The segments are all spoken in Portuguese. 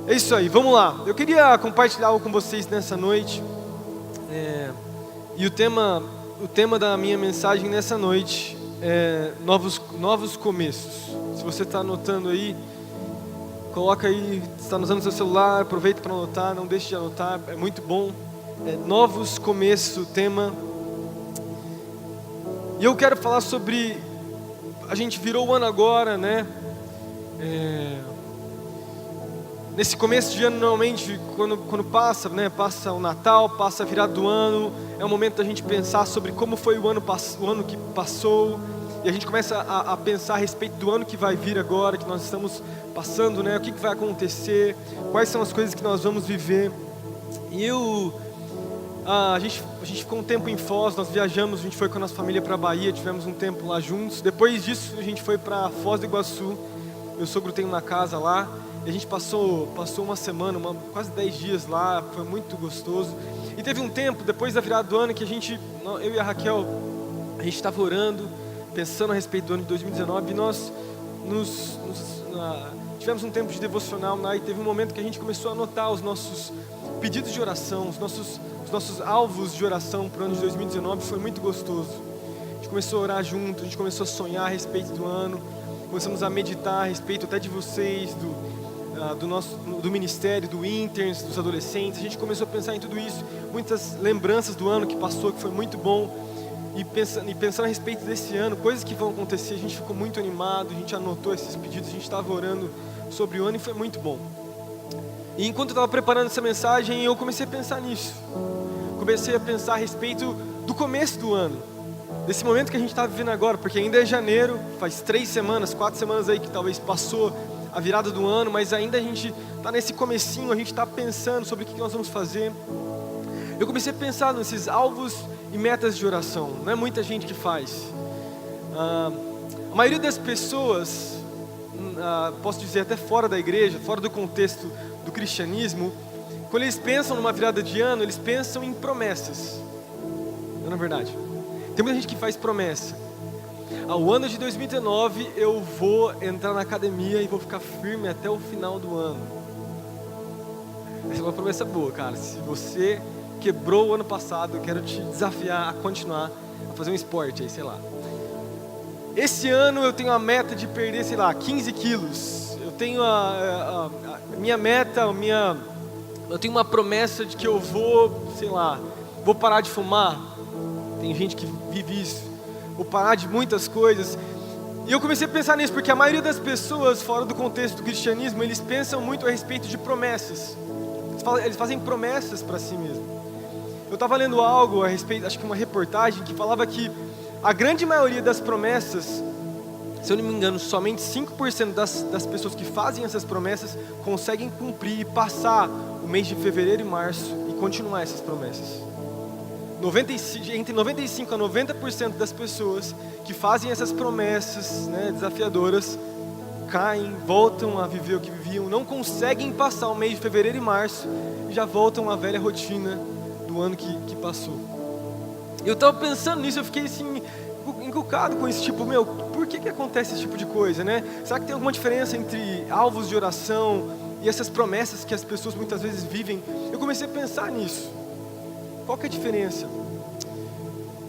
É isso aí, vamos lá. Eu queria compartilhar algo com vocês nessa noite. E o tema da minha mensagem nessa noite é novos começos. Se você está anotando aí, coloca aí, está usando seu celular, aproveita para anotar, não deixe de anotar, é muito bom. Novos começos, o tema. E eu quero falar sobre, a gente virou o ano agora, né? Nesse começo de ano, normalmente, quando passa, né, passa o Natal, passa a virada do ano, é o momento da gente pensar sobre como foi o ano que passou, e a gente começa a pensar a respeito do ano que vai vir agora, que nós estamos passando, né, o que vai acontecer, quais são as coisas que nós vamos viver. E a gente ficou um tempo em Foz, nós viajamos, a gente foi com a nossa família para a Bahia, tivemos um tempo lá juntos. Depois disso, a gente foi para Foz do Iguaçu, meu sogro tem uma casa lá. E a gente passou uma semana, quase 10 dias lá, foi muito gostoso. E teve um tempo, depois da virada do ano, que eu e a Raquel, a gente estava orando, pensando a respeito do ano de 2019, e nós tivemos um tempo de devocional lá, e teve um momento que a gente começou a anotar os nossos pedidos de oração, os nossos alvos de oração para o ano de 2019, foi muito gostoso. A gente começou a orar junto, a gente começou a sonhar a respeito do ano, começamos a meditar a respeito até de vocês, do ministério, do interns, dos adolescentes. A gente começou a pensar em tudo isso, muitas lembranças do ano que passou, que foi muito bom, e pensando a respeito desse ano, coisas que vão acontecer. A gente ficou muito animado, a gente anotou esses pedidos, a gente estava orando sobre o ano e foi muito bom. E enquanto eu estava preparando essa mensagem, eu comecei a pensar nisso, comecei a pensar a respeito do começo do ano, desse momento que a gente está vivendo agora, porque ainda é janeiro, faz 3 semanas, 4 semanas aí que talvez passou a virada do ano, mas ainda a gente está nesse comecinho, a gente está pensando sobre o que nós vamos fazer. Eu comecei a pensar nesses alvos e metas de oração, não é muita gente que faz. A maioria das pessoas, posso dizer até fora da igreja, fora do contexto do cristianismo, quando eles pensam numa virada de ano, eles pensam em promessas, não é verdade? Tem muita gente que faz promessa. Ao ano de 2019 eu vou entrar na academia e vou ficar firme até o final do ano. Essa é uma promessa boa, cara. Se você quebrou o ano passado, eu quero te desafiar a continuar a fazer um esporte aí, sei lá. Esse ano eu tenho a meta de perder, sei lá, 15 quilos. Eu tenho a minha meta, eu tenho uma promessa de que eu vou parar de fumar. Tem gente que vive isso. Vou parar de muitas coisas. E eu comecei a pensar nisso, porque a maioria das pessoas, fora do contexto do cristianismo, eles pensam muito a respeito de promessas. Eles fazem promessas para si mesmos. Eu estava lendo algo a respeito, acho que uma reportagem, que falava que a grande maioria das promessas, se eu não me engano, somente 5% das pessoas que fazem essas promessas conseguem cumprir e passar o mês de fevereiro e março e continuar essas promessas. Entre 95% a 90% das pessoas que fazem essas promessas, né, desafiadoras, caem, voltam a viver o que viviam, não conseguem passar o mês de fevereiro e março e já voltam à velha rotina do ano que passou. Eu estava pensando nisso, eu fiquei assim, encucado com esse tipo, por que acontece esse tipo de coisa, né? Será que tem alguma diferença entre alvos de oração e essas promessas que as pessoas muitas vezes vivem? Eu comecei a pensar nisso. Qual que é a diferença?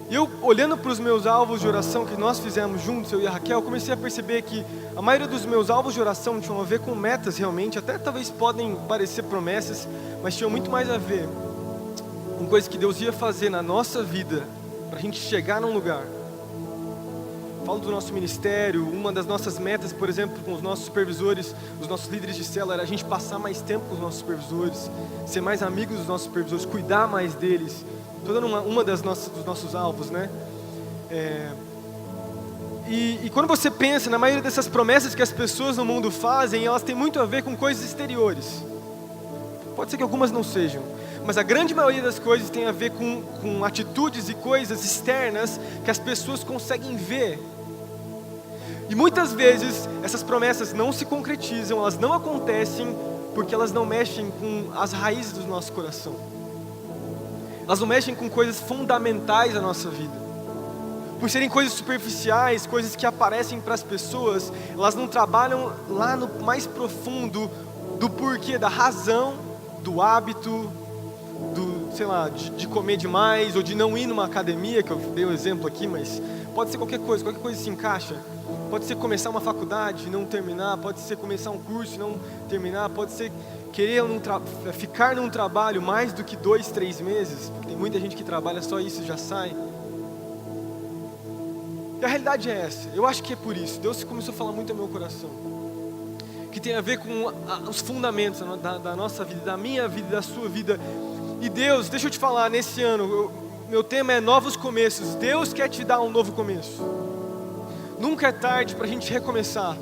E eu, olhando para os meus alvos de oração que nós fizemos juntos, eu e a Raquel, comecei a perceber que a maioria dos meus alvos de oração tinham a ver com metas realmente, até talvez podem parecer promessas, mas tinham muito mais a ver com coisas que Deus ia fazer na nossa vida, para a gente chegar num lugar. Falo do nosso ministério, uma das nossas metas, por exemplo, com os nossos supervisores, os nossos líderes de célula, era a gente passar mais tempo com os nossos supervisores, ser mais amigos dos nossos supervisores, cuidar mais deles. Estou dando uma dos nossos alvos, né? E quando você pensa na maioria dessas promessas que as pessoas no mundo fazem, elas têm muito a ver com coisas exteriores. Pode ser que algumas não sejam, mas a grande maioria das coisas tem a ver com atitudes e coisas externas que as pessoas conseguem ver. E muitas vezes essas promessas não se concretizam, elas não acontecem porque elas não mexem com as raízes do nosso coração. Elas não mexem com coisas fundamentais da nossa vida. Por serem coisas superficiais, coisas que aparecem para as pessoas, elas não trabalham lá no mais profundo do porquê, da razão, do hábito, sei lá, de comer demais, ou de não ir numa academia, que eu dei um exemplo aqui, mas pode ser qualquer coisa se encaixa. Pode ser começar uma faculdade e não terminar, pode ser começar um curso e não terminar, pode ser querer ficar num trabalho mais do que 2, 3 meses, porque tem muita gente que trabalha só isso e já sai. E a realidade é essa, eu acho que é por isso, Deus começou a falar muito ao meu coração, que tem a ver com os fundamentos da nossa vida, da minha vida, da sua vida. E Deus, deixa eu te falar, nesse ano, meu tema é novos começos. Deus quer te dar um novo começo. Nunca é tarde para a gente recomeçar.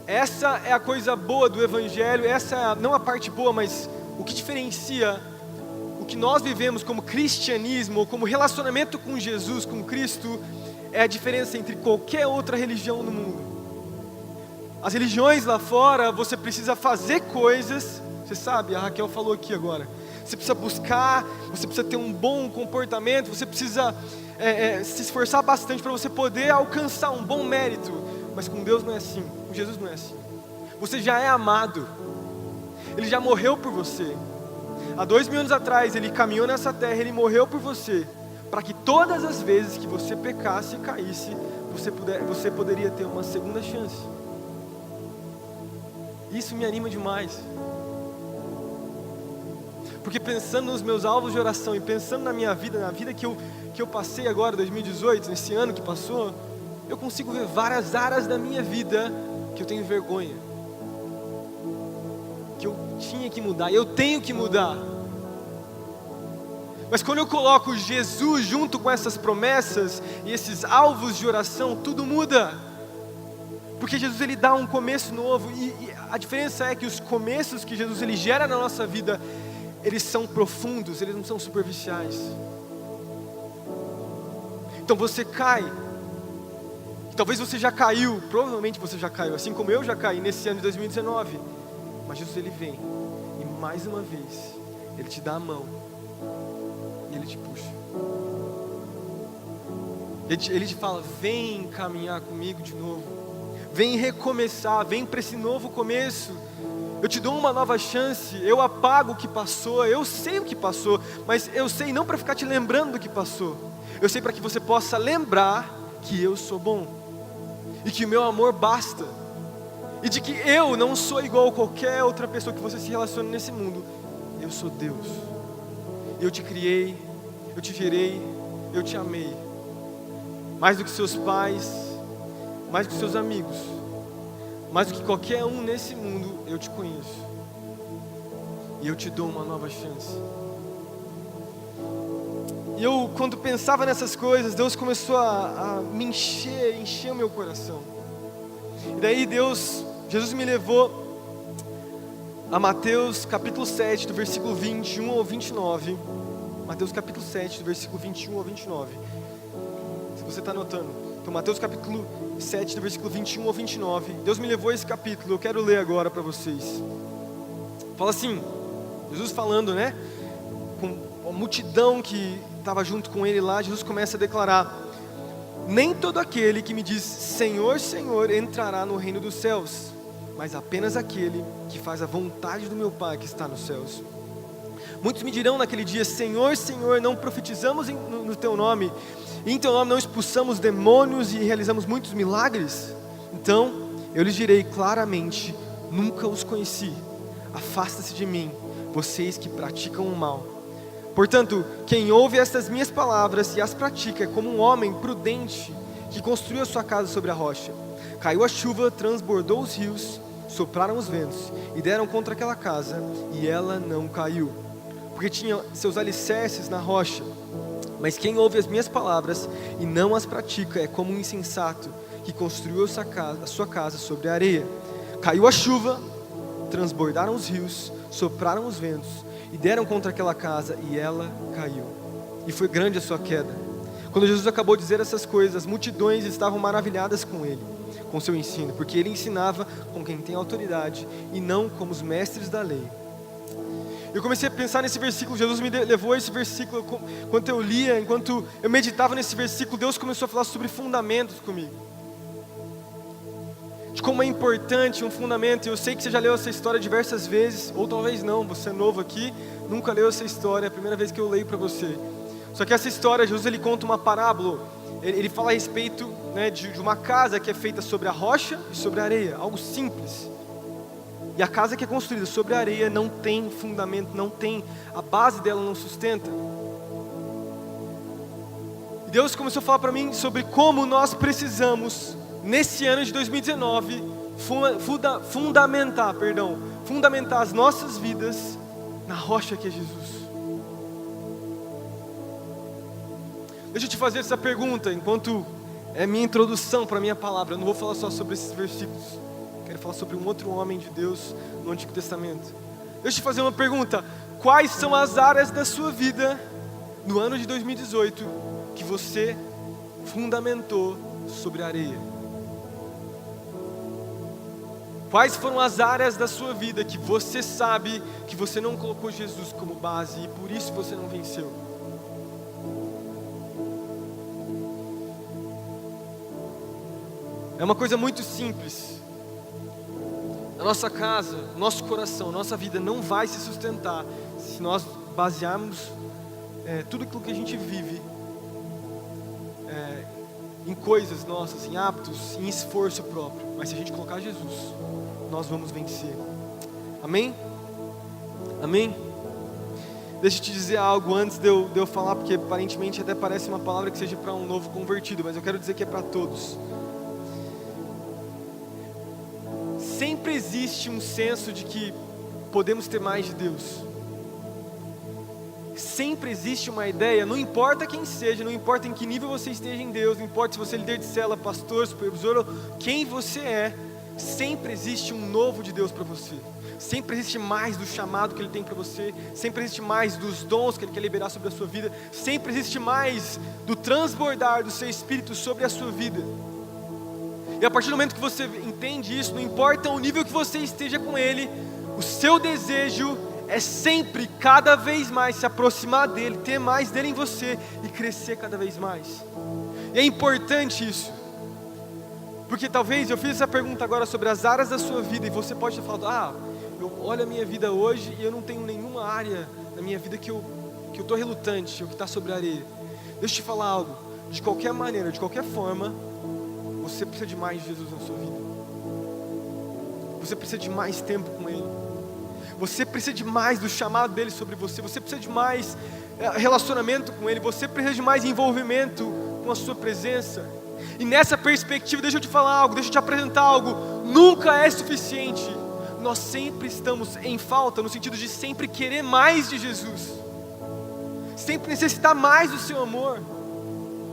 Essa é a coisa boa do Evangelho, essa é não a parte boa, mas o que diferencia o que nós vivemos como cristianismo, ou como relacionamento com Jesus, com Cristo, é a diferença entre qualquer outra religião no mundo. As religiões lá fora, você precisa fazer coisas, você sabe, a Raquel falou aqui agora, você precisa buscar, você precisa ter um bom comportamento, você precisa se esforçar bastante para você poder alcançar um bom mérito. Mas com Deus não é assim, com Jesus não é assim. Você já é amado, Ele já morreu por você. Há 2000 anos atrás, Ele caminhou nessa terra, Ele morreu por você, para que todas as vezes que você pecasse e caísse, você poderia ter uma segunda chance. Isso me anima demais. Porque pensando nos meus alvos de oração e pensando na minha vida, na vida que eu passei agora, 2018, nesse ano que passou, eu consigo ver várias áreas da minha vida que eu tenho vergonha, que eu tinha que mudar, eu tenho que mudar. Mas quando eu coloco Jesus junto com essas promessas e esses alvos de oração, tudo muda. Porque Jesus, Ele dá um começo novo, e a diferença é que os começos que Jesus, Ele gera na nossa vida, eles são profundos, eles não são superficiais. Então você cai, talvez você já caiu, provavelmente você já caiu, assim como eu já caí nesse ano de 2019. Mas Jesus, Ele vem, e mais uma vez, Ele te dá a mão, e Ele te puxa. Ele te fala, vem caminhar comigo de novo, vem recomeçar, vem para esse novo começo. Eu te dou uma nova chance, eu apago o que passou, eu sei o que passou, mas eu sei não para ficar te lembrando do que passou, eu sei para que você possa lembrar que eu sou bom, e que o meu amor basta, e de que eu não sou igual a qualquer outra pessoa que você se relacione nesse mundo. Eu sou Deus, eu te criei, eu te gerei, eu te amei, mais do que seus pais, mais do que seus amigos, mais do que qualquer um nesse mundo, eu te conheço. E eu te dou uma nova chance. E eu, quando pensava nessas coisas, Deus começou a me encher o meu coração. E daí Jesus me levou a Mateus capítulo 7, do versículo 21 ao 29. Mateus capítulo 7, do versículo 21 ao 29. Se você está anotando. Então, Mateus capítulo 7, do versículo 21 ao 29. Deus me levou a esse capítulo, eu quero ler agora para vocês. Fala assim, Jesus falando, né? Com a multidão que estava junto com Ele lá, Jesus começa a declarar: nem todo aquele que me diz Senhor, Senhor, entrará no reino dos céus, mas apenas aquele que faz a vontade do meu Pai que está nos céus. Muitos me dirão naquele dia: Senhor, Senhor, não profetizamos no Teu nome, e em Teu nome não expulsamos demônios e realizamos muitos milagres? Então eu lhes direi claramente: nunca os conheci, afasta-se de mim, vocês que praticam o mal. Portanto, quem ouve estas minhas palavras e as pratica é como um homem prudente que construiu a sua casa sobre a rocha. Caiu a chuva, transbordou os rios, sopraram os ventos e deram contra aquela casa, e ela não caiu, porque tinha seus alicerces na rocha. Mas quem ouve as minhas palavras e não as pratica é como um insensato que construiu a sua casa sobre a areia. Caiu a chuva, transbordaram os rios, sopraram os ventos e deram contra aquela casa, e ela caiu. E foi grande a sua queda. Quando Jesus acabou de dizer essas coisas, as multidões estavam maravilhadas com ele, com seu ensino, porque ele ensinava com quem tem autoridade e não como os mestres da lei. Eu comecei a pensar nesse versículo. Jesus me levou a esse versículo. Enquanto eu lia, enquanto eu meditava nesse versículo, Deus começou a falar sobre fundamentos comigo. de como é importante um fundamento. Eu sei que você já leu essa história diversas vezes, ou talvez não, você é novo aqui, nunca leu essa história, é a primeira vez que eu leio para você. Só que essa história, Jesus ele conta uma parábola, ele fala a respeito, né, de uma casa que é feita sobre a rocha e sobre a areia, algo simples. E a casa que é construída sobre a areia não tem fundamento, não tem, a base dela não sustenta. E Deus começou a falar para mim sobre como nós precisamos, nesse ano de 2019, fundamentar as nossas vidas na rocha que é Jesus. Deixa eu te fazer essa pergunta, enquanto é minha introdução para a minha palavra. Eu não vou falar só sobre esses versículos. Quero falar sobre um outro homem de Deus no Antigo Testamento. Deixa eu te fazer uma pergunta. Quais são as áreas da sua vida, no ano de 2018, que você fundamentou sobre a areia? Quais foram as áreas da sua vida que você sabe que você não colocou Jesus como base e por isso você não venceu? É uma coisa muito simples. A nossa casa, nosso coração, nossa vida não vai se sustentar se nós basearmos tudo aquilo que a gente vive em coisas nossas, em hábitos, em esforço próprio. Mas se a gente colocar Jesus, nós vamos vencer. Amém? Amém? Deixa eu te dizer algo antes de eu falar, porque aparentemente até parece uma palavra que seja para um novo convertido, mas eu quero dizer que é para todos. Sempre existe um senso de que podemos ter mais de Deus. Sempre existe uma ideia, não importa quem seja, não importa em que nível você esteja em Deus, não importa se você é líder de célula, pastor, supervisor, quem você é, sempre existe um novo de Deus para você. Sempre existe mais do chamado que Ele tem para você, sempre existe mais dos dons que Ele quer liberar sobre a sua vida, sempre existe mais do transbordar do seu Espírito sobre a sua vida. E a partir do momento que você entende isso, não importa o nível que você esteja com Ele, o seu desejo é sempre, cada vez mais, se aproximar dEle, ter mais dEle em você e crescer cada vez mais. E é importante isso, porque talvez eu fiz essa pergunta agora sobre as áreas da sua vida e você pode ter falado, eu olho a minha vida hoje e eu não tenho nenhuma área na minha vida que eu estou relutante, ou que está sobre a areia. Deixa eu te falar algo, de qualquer maneira, de qualquer forma, você precisa de mais de Jesus na sua vida. Você precisa de mais tempo com Ele. Você precisa de mais do chamado dEle sobre você. Você precisa de mais relacionamento com Ele. Você precisa de mais envolvimento com a sua presença. E nessa perspectiva, deixa eu te falar algo, deixa eu te apresentar algo. Nunca é suficiente. Nós sempre estamos em falta, no sentido de sempre querer mais de Jesus. Sempre necessitar mais do seu amor.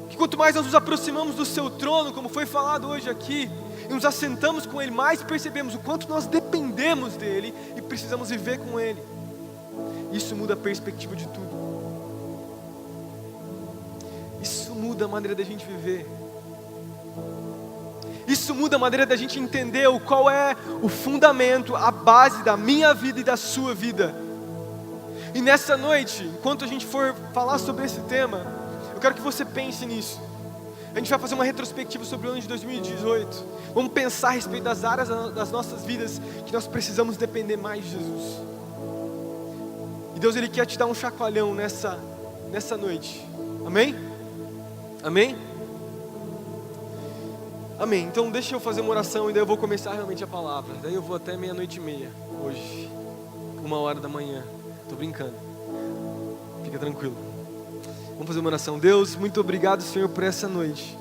Que quanto mais nós nos aproximamos do seu trono, como foi falado hoje aqui, e nos assentamos com Ele, mais percebemos o quanto nós dependemos dEle e precisamos viver com Ele. Isso muda a perspectiva de tudo. Isso muda a maneira da gente viver. Isso muda a maneira da gente entender qual é o fundamento, a base da minha vida e da sua vida. E nessa noite, enquanto a gente for falar sobre esse tema, eu quero que você pense nisso. A gente vai fazer uma retrospectiva sobre o ano de 2018. Vamos pensar a respeito das áreas das nossas vidas que nós precisamos depender mais de Jesus. E Deus, Ele quer te dar um chacoalhão nessa noite. Amém? Amém? Amém. Então deixa eu fazer uma oração e daí eu vou começar realmente a palavra. Daí eu vou até 00:30 hoje. 1h da manhã. Tô brincando. Fica tranquilo. Vamos fazer uma oração. Deus, muito obrigado, Senhor, por essa noite.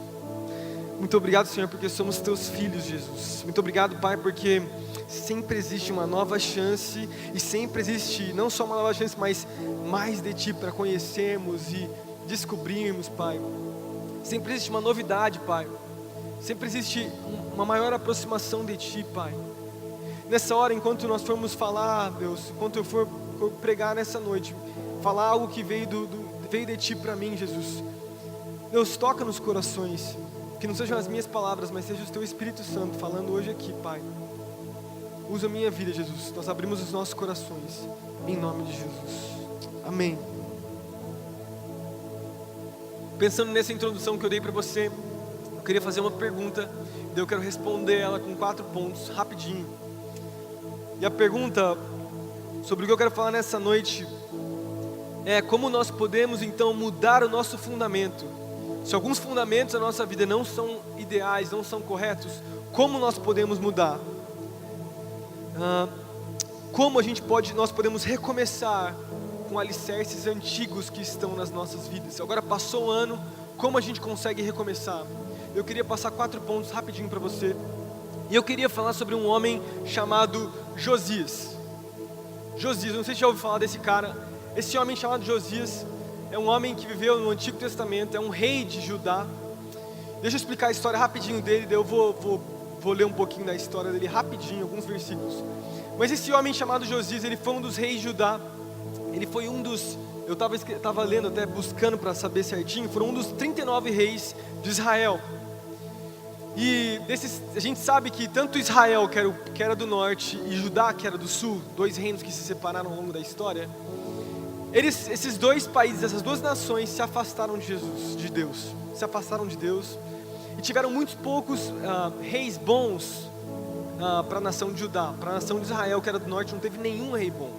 Muito obrigado, Senhor, porque somos Teus filhos, Jesus. Muito obrigado, Pai, porque sempre existe uma nova chance e sempre existe não só uma nova chance, mas mais de Ti para conhecermos e descobrirmos, Pai. Sempre existe uma novidade, Pai. Sempre existe uma maior aproximação de Ti, Pai. Nessa hora, enquanto nós formos falar, Deus, enquanto eu for pregar nessa noite, falar algo que veio de Ti para mim, Jesus. Deus, toca nos corações, que não sejam as minhas palavras, mas seja o Teu Espírito Santo falando hoje aqui, Pai. Usa a minha vida, Jesus. Nós abrimos os nossos corações, em nome de Jesus. Amém. Pensando nessa introdução que eu dei para você, queria fazer uma pergunta, daí eu quero responder ela com 4 pontos, rapidinho. E a pergunta sobre o que eu quero falar nessa noite é como nós podemos então mudar o nosso fundamento. Se alguns fundamentos da nossa vida não são ideais, não são corretos, como nós podemos mudar? Como nós podemos recomeçar com alicerces antigos que estão nas nossas vidas? Agora passou um ano, como a gente consegue recomeçar? Eu queria passar 4 pontos rapidinho para você. E eu queria falar sobre um homem chamado Josias. Josias, não sei se já ouviu falar desse cara. Esse homem chamado Josias é um homem que viveu no Antigo Testamento, é um rei de Judá. Deixa eu explicar a história rapidinho dele, daí eu vou ler um pouquinho da história dele rapidinho, alguns versículos. Mas esse homem chamado Josias, ele foi um dos reis de Judá. Ele foi um dos, eu estava lendo até, buscando para saber certinho, foram um dos 39 reis de Israel. E a gente sabe que tanto Israel, que era do norte, e Judá, que era do sul, 2 reinos que se separaram ao longo da história, esses 2 países, essas 2 nações se afastaram de Jesus, de Deus, se afastaram de Deus, e tiveram muitos poucos reis bons para a nação de Judá. Para a nação de Israel, que era do norte, não teve nenhum rei bom.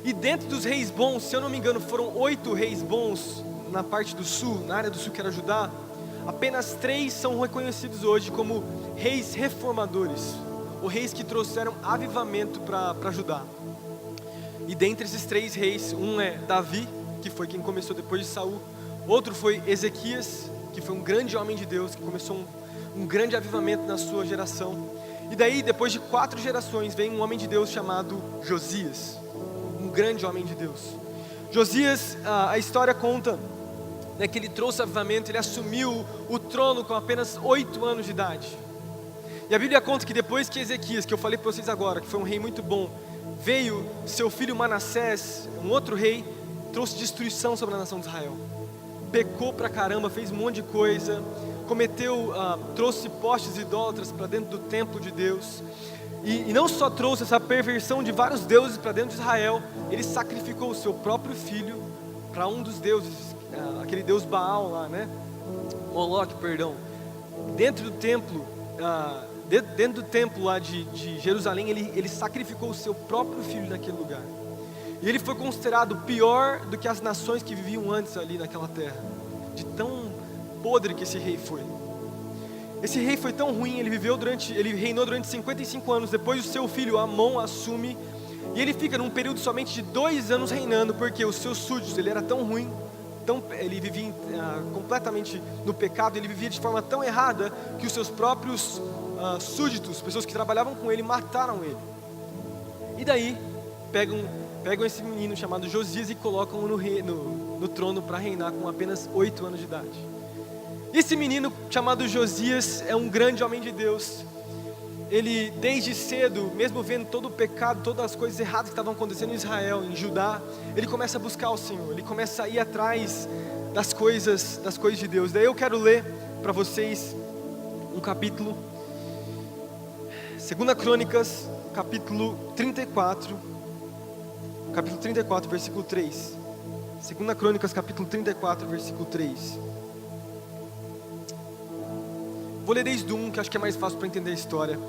E dentro dos reis bons, se eu não me engano, foram 8 reis bons na parte do sul, na área do sul que era Judá. Apenas 3 são reconhecidos hoje como reis reformadores, ou reis que trouxeram avivamento para Judá. E dentre esses 3 reis, um é Davi, que foi quem começou depois de Saul. Outro foi Ezequias, que foi um grande homem de Deus, que começou um grande avivamento na sua geração. E daí, depois de 4 gerações, vem um homem de Deus chamado Josias, um grande homem de Deus. Josias, a história conta que ele trouxe avivamento, ele assumiu o trono com apenas 8 anos de idade. E a Bíblia conta que depois que Ezequias, que eu falei para vocês agora, que foi um rei muito bom, veio seu filho Manassés, um outro rei, trouxe destruição sobre a nação de Israel. Pecou pra caramba, fez um monte de coisa, trouxe postes idólatras para dentro do templo de Deus. E não só trouxe essa perversão de vários deuses para dentro de Israel, ele sacrificou o seu próprio filho para um dos deuses, aquele deus Baal lá, né? Moloque, perdão. Dentro do templo lá de Jerusalém, ele sacrificou o seu próprio filho naquele lugar. E ele foi considerado pior do que as nações que viviam antes ali naquela terra, de tão podre que esse rei foi. Esse rei foi tão ruim, ele reinou durante 55 anos. Depois o seu filho Amon assume, e ele fica num período somente de 2 anos reinando, porque os seus súditos, ele era tão ruim, ele vivia completamente no pecado, ele vivia de forma tão errada, que os seus próprios súditos, pessoas que trabalhavam com ele, mataram ele. E daí, pegam esse menino chamado Josias e colocam no trono para reinar com apenas 8 anos de idade. Esse menino chamado Josias é um grande homem de Deus. Ele desde cedo, mesmo vendo todo o pecado, todas as coisas erradas que estavam acontecendo em Israel, em Judá, ele começa a buscar o Senhor, ele começa a ir atrás das coisas de Deus. Daí eu quero ler para vocês um capítulo, 2 Crônicas, capítulo 34, versículo 3. 2 Crônicas, capítulo 34, versículo 3. Vou ler desde o 1, que acho que é mais fácil para entender a história.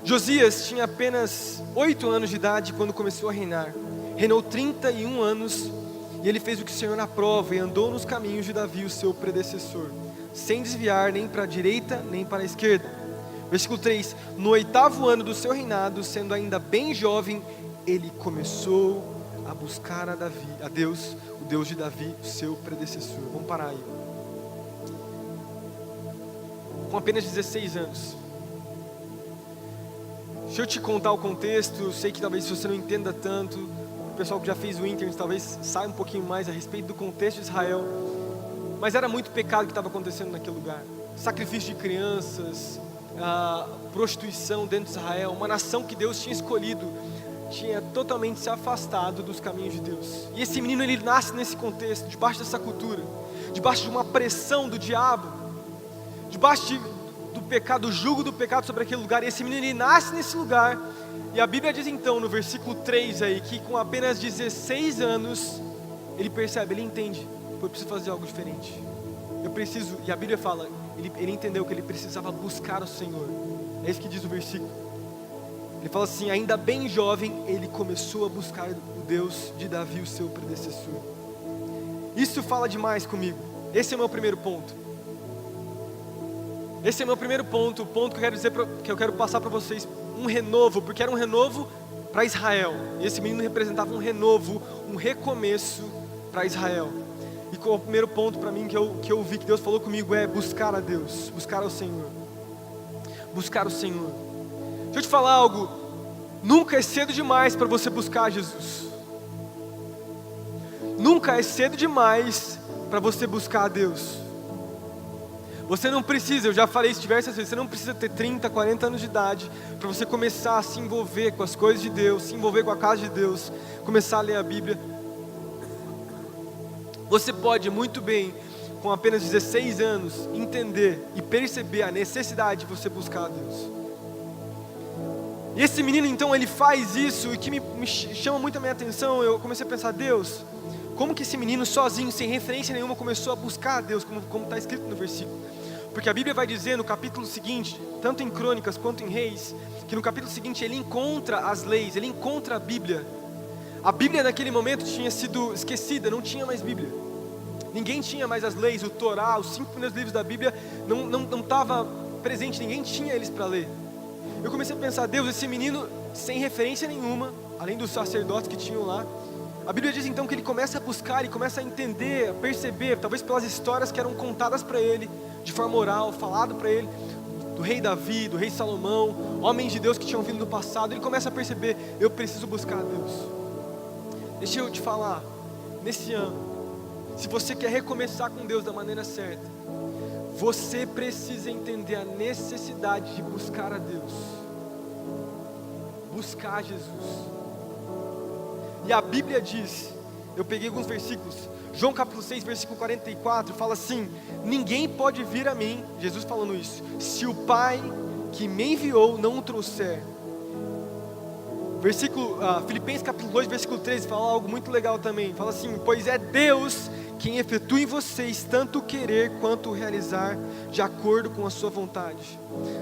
Josias tinha apenas 8 anos de idade quando começou a reinar. Reinou 31 anos, e ele fez o que o Senhor aprova e andou nos caminhos de Davi, o seu predecessor, sem desviar nem para a direita nem para a esquerda. Versículo 3: no 8º ano do seu reinado, sendo ainda bem jovem, ele começou a buscar a Deus, o Deus de Davi, o seu predecessor. Vamos parar aí. Com apenas 16 anos. Deixa eu te contar o contexto. Eu sei que talvez você não entenda tanto, o pessoal que já fez o Internet talvez saiba um pouquinho mais a respeito do contexto de Israel, mas era muito pecado que estava acontecendo naquele lugar. Sacrifício de crianças, prostituição dentro de Israel. Uma nação que Deus tinha escolhido tinha totalmente se afastado dos caminhos de Deus. E esse menino, ele nasce nesse contexto, debaixo dessa cultura, debaixo de uma pressão do diabo, debaixo do pecado, do jugo do pecado sobre aquele lugar. E esse menino, ele nasce nesse lugar. E a Bíblia diz então, no versículo 3 aí, que com apenas 16 anos, ele percebe, ele entende: eu preciso fazer algo diferente. E a Bíblia fala, ele entendeu que ele precisava buscar o Senhor. É isso que diz o versículo. Ele fala assim: ainda bem jovem, ele começou a buscar o Deus de Davi, o seu predecessor. Isso fala demais comigo. Esse é o meu primeiro ponto. Esse é o meu primeiro ponto, o ponto que eu quero dizer, que eu quero passar para vocês, um renovo, porque era um renovo para Israel. E esse menino representava um renovo, um recomeço para Israel. E qual é o primeiro ponto para mim que eu vi que Deus falou comigo é buscar a Deus, buscar ao Senhor. Buscar o Senhor. Deixa eu te falar algo, nunca é cedo demais para você buscar Jesus. Nunca é cedo demais para você buscar a Deus. Você não precisa, eu já falei isso diversas vezes, você não precisa ter 30, 40 anos de idade para você começar a se envolver com as coisas de Deus, se envolver com a casa de Deus, começar a ler a Bíblia. Você pode muito bem, com apenas 16 anos, entender e perceber a necessidade de você buscar a Deus. E esse menino então, ele faz isso, e que me chama muito a minha atenção, eu comecei a pensar: Deus, como que esse menino sozinho, sem referência nenhuma, começou a buscar a Deus, como está escrito no versículo? Porque a Bíblia vai dizer no capítulo seguinte, tanto em Crônicas quanto em Reis, que no capítulo seguinte ele encontra as leis, ele encontra a Bíblia. A Bíblia naquele momento tinha sido esquecida, não tinha mais Bíblia. Ninguém tinha mais as leis, o Torá, os 5 primeiros livros da Bíblia não estava presente, ninguém tinha eles para ler. Eu comecei a pensar: Deus, esse menino sem referência nenhuma, além dos sacerdotes que tinham lá, a Bíblia diz então que ele começa a buscar, ele começa a entender, a perceber, talvez pelas histórias que eram contadas para ele, de forma oral, falado para ele, do rei Davi, do rei Salomão, homens de Deus que tinham vindo do passado. Ele começa a perceber: eu preciso buscar a Deus. Deixa eu te falar, nesse ano, se você quer recomeçar com Deus da maneira certa, você precisa entender a necessidade de buscar a Deus, buscar Jesus. E a Bíblia diz, eu peguei alguns versículos, João capítulo 6, versículo 44, fala assim: ninguém pode vir a mim, Jesus falando isso, se o Pai que me enviou não o trouxer. Filipenses capítulo 2, versículo 13, fala algo muito legal também, fala assim: pois é Deus quem efetua em vocês tanto o querer quanto o realizar, de acordo com a sua vontade.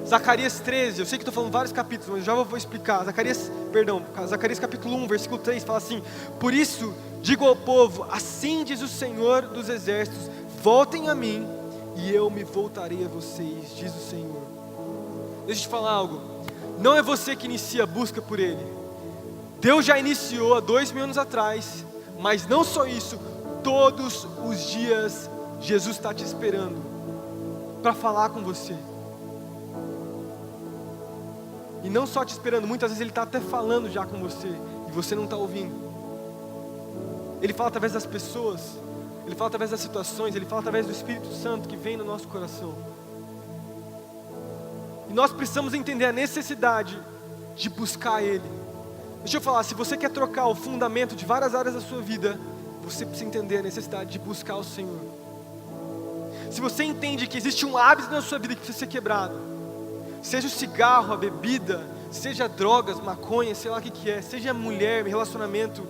Zacarias 13, eu sei que estou falando vários capítulos, mas já vou explicar. Zacarias capítulo 1, versículo 3, fala assim: por isso digo ao povo, assim diz o Senhor dos exércitos, voltem a mim, e eu me voltarei a vocês, diz o Senhor. Deixa eu te falar algo, não é você que inicia a busca por Ele. Deus já iniciou há 2000 anos atrás, mas não só isso, todos os dias Jesus está te esperando para falar com você. E não só te esperando, muitas vezes Ele está até falando já com você e você não está ouvindo. Ele fala através das pessoas, Ele fala através das situações, Ele fala através do Espírito Santo que vem no nosso coração. E nós precisamos entender a necessidade de buscar Ele. Deixa eu falar, se você quer trocar o fundamento de várias áreas da sua vida, você precisa entender a necessidade de buscar o Senhor. Se você entende que existe um hábito na sua vida que precisa ser quebrado, seja o cigarro, a bebida, seja drogas, maconha, sei lá o que é, seja mulher, relacionamento,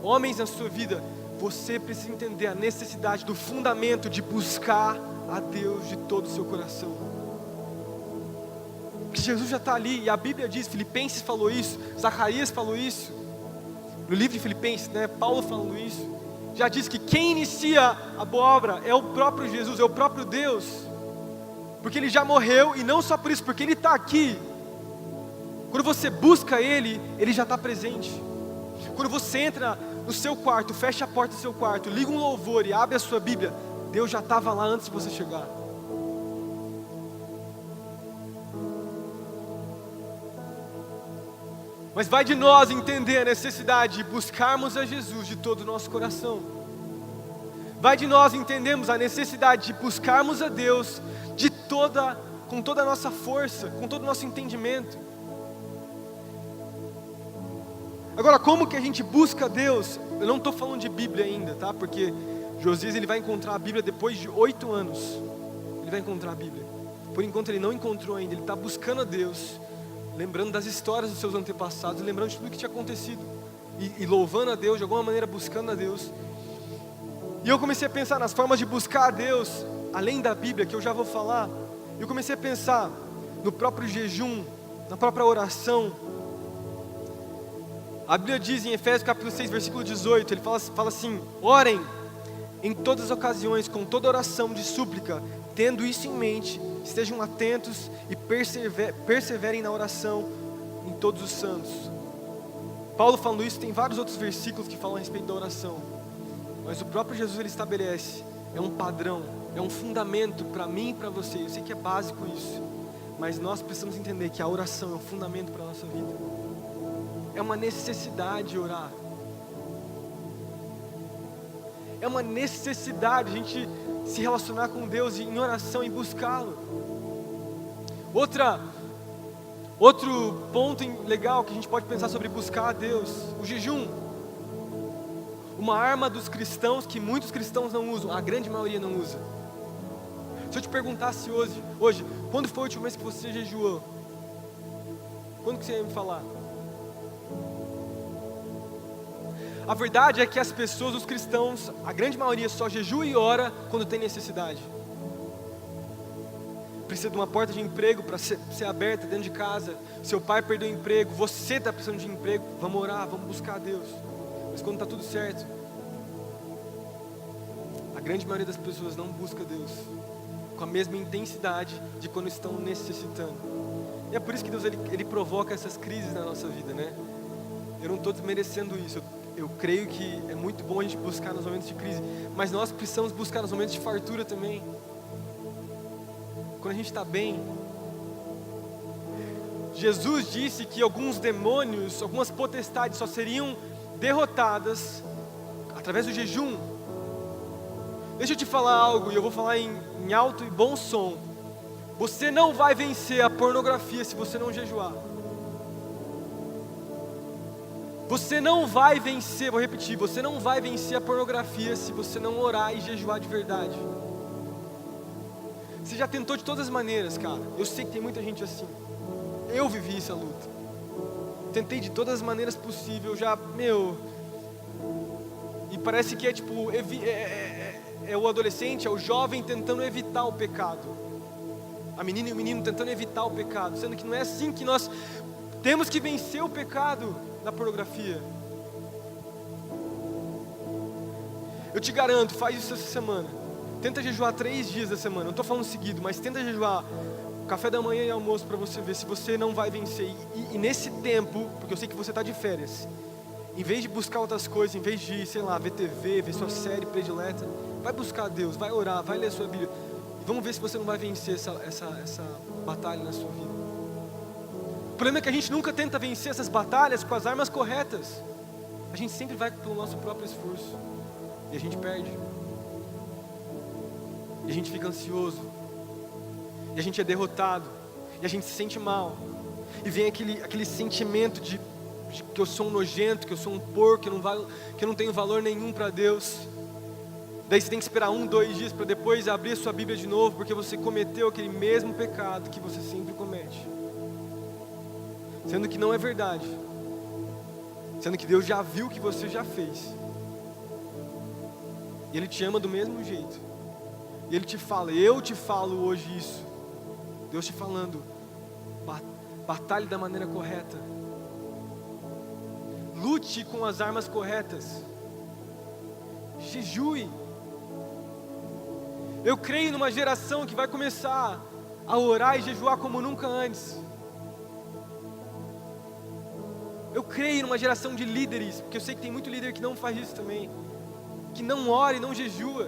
homens na sua vida, você precisa entender a necessidade do fundamento de buscar a Deus de todo o seu coração. Porque Jesus já está ali, e a Bíblia diz, Filipenses falou isso, Zacarias falou isso, no livro de Filipenses, Paulo falando isso, já diz que quem inicia a boa obra é o próprio Jesus, é o próprio Deus, porque Ele já morreu, e não só por isso, porque Ele está aqui. Quando você busca Ele, Ele já está presente. Quando você entra no seu quarto, fecha a porta do seu quarto, liga um louvor e abre a sua Bíblia, Deus já estava lá antes de você chegar. Mas vai de nós entender a necessidade de buscarmos a Jesus de todo o nosso coração. Vai de nós entendermos a necessidade de buscarmos a Deus com toda a nossa força, com todo o nosso entendimento. Agora, como que a gente busca a Deus? Eu não estou falando de Bíblia ainda, tá? Porque Josias, ele vai encontrar a Bíblia depois de 8 anos. Ele vai encontrar a Bíblia. Por enquanto ele não encontrou ainda, ele está buscando a Deus, lembrando das histórias dos seus antepassados, lembrando de tudo que tinha acontecido, e louvando a Deus, de alguma maneira buscando a Deus. E eu comecei a pensar nas formas de buscar a Deus, além da Bíblia, que eu já vou falar, eu comecei a pensar no próprio jejum, na própria oração. A Bíblia diz em Efésios capítulo 6, versículo 18, ele fala assim: orem em todas as ocasiões, com toda oração de súplica, tendo isso em mente, estejam atentos e perseverem na oração em todos os santos. Paulo falando isso, tem vários outros versículos que falam a respeito da oração, mas o próprio Jesus ele estabelece, é um padrão, é um fundamento para mim e para você. Eu sei que é básico isso, mas nós precisamos entender que a oração é um fundamento para a nossa vida. É uma necessidade orar. É uma necessidade a gente se relacionar com Deus em oração e buscá-lo. Outro ponto legal que a gente pode pensar sobre buscar a Deus, o jejum. Uma arma dos cristãos que muitos cristãos não usam, a grande maioria não usa. Se eu te perguntasse hoje, quando foi a última vez que você jejuou? Quando que você ia me falar? A verdade é que as pessoas, os cristãos, a grande maioria só jejua e ora quando tem necessidade. Precisa de uma porta de emprego para ser aberta dentro de casa. Seu pai perdeu o emprego, você está precisando de emprego. Vamos orar, vamos buscar a Deus. Mas quando está tudo certo, a grande maioria das pessoas não busca Deus com a mesma intensidade de quando estão necessitando. E é por isso que Deus ele provoca essas crises na nossa vida, né? Eu não estou desmerecendo isso. Eu creio que é muito bom a gente buscar nos momentos de crise, mas nós precisamos buscar nos momentos de fartura também. Quando a gente está bem. Jesus disse que alguns demônios, algumas potestades só seriam derrotadas através do jejum. Deixa eu te falar algo, e eu vou falar em alto e bom som. Você não vai vencer a pornografia se você não jejuar. Você não vai vencer, vou repetir, você não vai vencer a pornografia se você não orar e jejuar de verdade. Você já tentou de todas as maneiras, cara. Eu sei que tem muita gente assim. Eu vivi essa luta. Tentei de todas as maneiras possíveis, e parece que é tipo, é o adolescente, é o jovem tentando evitar o pecado. A menina e o menino tentando evitar o pecado, sendo que não é assim que nós temos que vencer o pecado da pornografia. Eu te garanto, faz isso essa semana. Tenta jejuar 3 dias da semana. Não estou falando seguido, mas tenta jejuar café da manhã e almoço para você ver se você não vai vencer. E nesse tempo, porque eu sei que você está de férias, em vez de buscar outras coisas, em vez de, ver TV, ver sua série predileta, vai buscar Deus, vai orar, vai ler sua Bíblia. E vamos ver se você não vai vencer essa batalha na sua vida. O problema é que a gente nunca tenta vencer essas batalhas com as armas corretas. A gente sempre vai pelo nosso próprio esforço. E a gente perde. E a gente fica ansioso. E a gente é derrotado. E a gente se sente mal. E vem aquele sentimento de que eu sou um nojento, que eu sou um porco, que eu não tenho valor nenhum para Deus. Daí você tem que esperar 1, 2 dias para depois abrir a sua Bíblia de novo, porque você cometeu aquele mesmo pecado que você sempre comete. Sendo que não é verdade. Sendo que Deus já viu o que você já fez. E Ele te ama do mesmo jeito. E Ele te fala, eu te falo hoje isso. Deus te falando, batalhe da maneira correta. Lute com as armas corretas. Jejue. Eu creio numa geração que vai começar a orar e jejuar como nunca antes. Eu creio numa geração de líderes, porque eu sei que tem muito líder que não faz isso também, que não ora e não jejua.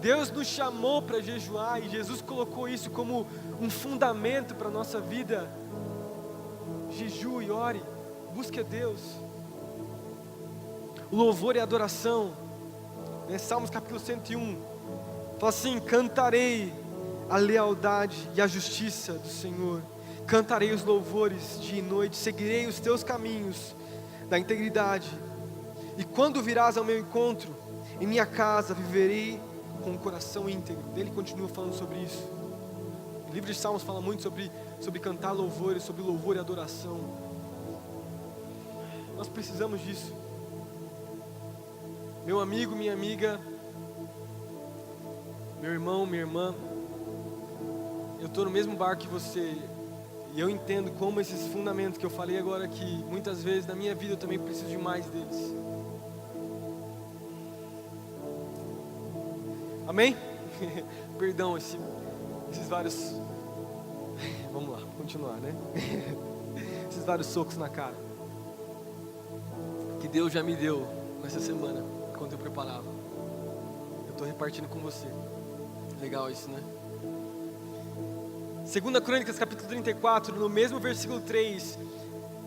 Deus nos chamou para jejuar e Jesus colocou isso como um fundamento para a nossa vida. Jejue, ore, busque a Deus. O louvor e a adoração, Salmos capítulo 101, fala assim: cantarei a lealdade e a justiça do Senhor. Cantarei os louvores dia e noite, seguirei os teus caminhos da integridade. E quando virás ao meu encontro, em minha casa viverei com o coração íntegro. Ele continua falando sobre isso. O livro de Salmos fala muito sobre cantar louvores, sobre louvor e adoração. Nós precisamos disso. Meu amigo, minha amiga, Meu irmão, minha irmã, eu estou no mesmo barco que você, e eu entendo como esses fundamentos que eu falei agora aqui, muitas vezes na minha vida eu também preciso de mais deles. Amém? Perdão, esses vários... Vamos lá, continuar, né? Esses vários socos na cara que Deus já me deu nessa semana, enquanto eu preparava. Eu estou repartindo com você. Legal isso, né? 2 Crônicas, capítulo 34, no mesmo versículo 3,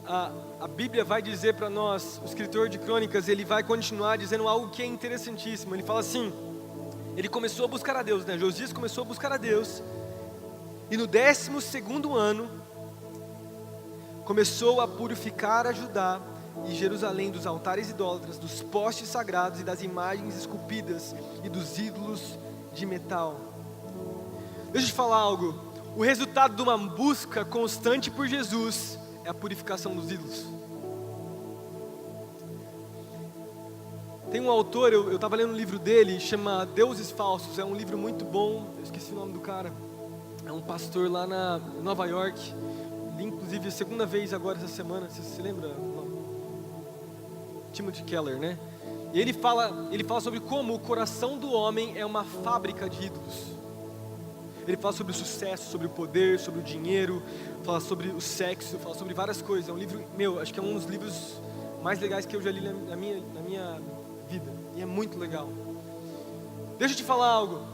a Bíblia vai dizer para nós, o escritor de Crônicas, ele vai continuar dizendo algo que é interessantíssimo. Ele fala assim, ele começou a buscar a Deus, né? Josias começou a buscar a Deus, e no 12º ano, começou a purificar a Judá e Jerusalém dos altares idólatras, dos postes sagrados e das imagens esculpidas e dos ídolos de metal. Deixa eu te falar algo. O resultado de uma busca constante por Jesus é a purificação dos ídolos. Tem um autor, eu estava lendo um livro dele, chama Deuses Falsos. É um livro muito bom, eu esqueci o nome do cara. É um pastor lá na Nova York. Inclusive, a segunda vez agora essa semana, você se lembra? Timothy Keller, né? E ele fala sobre como o coração do homem é uma fábrica de ídolos. Ele fala sobre o sucesso, sobre o poder, sobre o dinheiro, fala sobre o sexo, fala sobre várias coisas. É um livro, acho que é um dos livros mais legais que eu já li na minha vida. E é muito legal. Deixa eu te falar algo.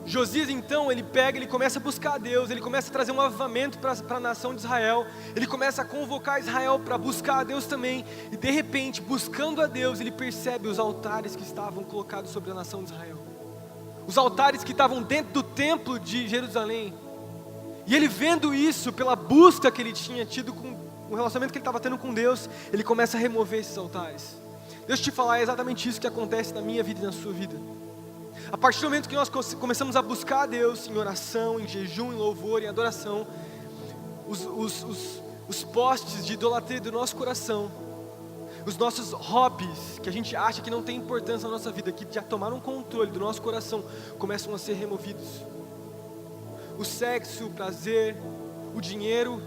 Josias então, ele começa a buscar a Deus, ele começa a trazer um avivamento para a nação de Israel, ele começa a convocar Israel para buscar a Deus também, e de repente, buscando a Deus, ele percebe os altares que estavam colocados sobre a nação de Israel, os altares que estavam dentro do templo de Jerusalém, e ele vendo isso, pela busca que ele tinha tido com o relacionamento que ele estava tendo com Deus, ele começa a remover esses altares. Deixa eu te falar, é exatamente isso que acontece na minha vida e na sua vida. A partir do momento que nós começamos a buscar a Deus em oração, em jejum, em louvor, em adoração, os postes de idolatria do nosso coração, os nossos hobbies, que a gente acha que não tem importância na nossa vida, que já tomaram controle do nosso coração, começam a ser removidos. O sexo, o prazer, o dinheiro,